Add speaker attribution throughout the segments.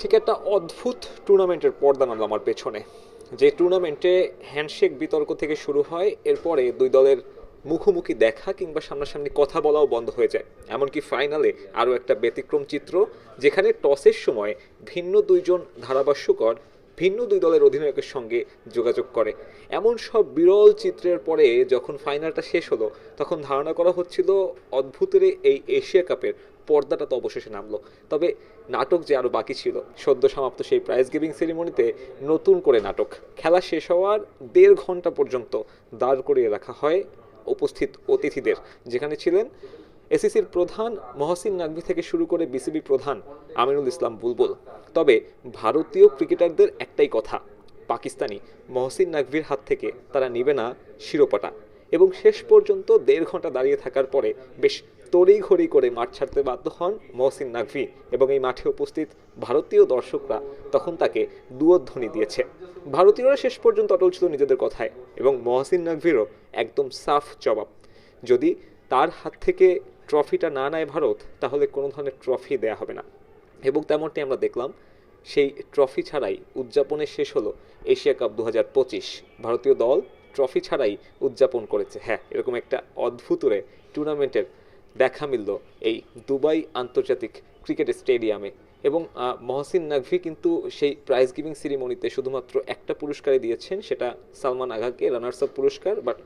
Speaker 1: ঠিক একটা অদ্ভুত টুর্নামেন্টের পর্দা নামলো আমার পেছনে। যে টুর্নামেন্টে হ্যান্ডশেক বিতর্ক থেকে শুরু হয়, এরপরে দুই দলের মুখোমুখি দেখা কিংবা সামনাসামনি কথা বলাও বন্ধ হয়ে যায়। এমনকি ফাইনালে আরও একটা ব্যতিক্রম চিত্র, যেখানে টসের সময় ভিন্ন দুইজন ধারাভাষ্যকর ভিন্ন দুই দলের অধিনায়কের সঙ্গে যোগাযোগ করে। এমন সব বিরল চিত্রের পরে যখন ফাইনালটা শেষ হলো, তখন ধারণা করা হচ্ছিল অদ্ভুতের এই এশিয়া কাপের পর্দাটা তো অবশেষে নামলো। তবে নাটক যে আরও বাকি ছিল। সদ্য সমাপ্ত সেই প্রাইজ গিভিং সেরিমনিতে নতুন করে নাটক। খেলা শেষ হওয়ার 1.5 ঘন্টা পর্যন্ত দাঁড় করিয়ে রাখা হয় উপস্থিত অতিথিদের, যেখানে ছিলেন এসিসির প্রধান মহসিন নাকভি থেকে শুরু করে বিসিবি প্রধান আমিনুল ইসলাম বুলবুল। তবে ভারতীয় ক্রিকেটারদের একটাই কথা, পাকিস্তানি মহসিন নাকভির হাত থেকে তারা নিবে না শিরোপাটা। এবং শেষ পর্যন্ত 1.5 ঘন্টা দাঁড়িয়ে থাকার পরে বেশ তড়িঘড়ি করে মাঠ ছাড়তে বাধ্য হন মহসিন নাকভি, এবং এই মাঠে উপস্থিত ভারতীয় দর্শকরা তখন তাকে দুয়ধ্বনি দিয়েছে। ভারতীয়রা শেষ পর্যন্ত অটল ছিল নিজেদের কথায়, এবং মহসিন নাকভিরও একদম সাফ জবাব, যদি তার হাত থেকে ট্রফিটা না নেয় ভারত, তাহলে কোনো ধরনের ট্রফি দেয়া হবে না। এবং তেমনটি আমরা দেখলাম, সেই ট্রফি ছাড়াই উদযাপনে শেষ হলো এশিয়া কাপ 2025। ভারতীয় দল ট্রফি ছাড়াই উদযাপন করেছে। হ্যাঁ, এরকম একটা অদ্ভুতরে টুর্নামেন্টের দেখা মিলল এই দুবাই আন্তর্জাতিক ক্রিকেট স্টেডিয়ামে। এবং মহসিন নাকভি কিন্তু সেই প্রাইজ গিভিং সেরিমনিতে শুধুমাত্র একটা পুরস্কারই দিয়েছেন, সেটা সালমান আঘাকে রানার্স আপ পুরস্কার। বাট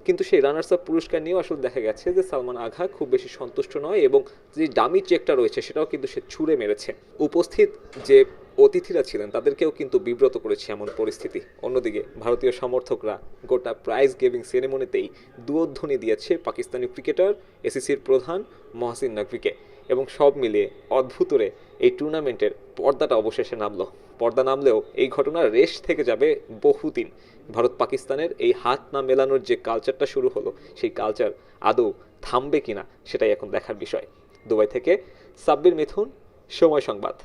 Speaker 1: কিন্তু সেই রানার্স আপ পুরস্কার নিয়েও আসলে দেখা গেছে যে সালমান আঘা খুব বেশি সন্তুষ্ট নয়, এবং যে ডামি চেকটা রয়েছে সেটাও কিন্তু সে ছুঁড়ে মেরেছে। উপস্থিত যে অতিথিরা ছিলেন তাদেরকেও কিন্তু বিব্রত করেছে এমন পরিস্থিতি। অন্যদিকে ভারতীয় সমর্থকরা গোটা প্রাইজ গিভিং সেরেমনিতেই দুয়ধ্বনি দিয়েছে পাকিস্তানি ক্রিকেটার এসিসির প্রধান মহসিন নাকভিকে। এবং সব মিলিয়ে অদ্ভুতরে এই টুর্নামেন্টের পর্দাটা অবশেষে নামলো। পর্দা নামলেও এই ঘটনার রেশ থেকে যাবে বহুদিন। ভারত পাকিস্তানের এই হাত না মেলানোর যে কালচারটা শুরু হলো, সেই কালচার আদৌ থামবে কিনা সেটাই এখন দেখার বিষয়। দুবাই থেকে সাব্বির মিথুন, সময় সংবাদ।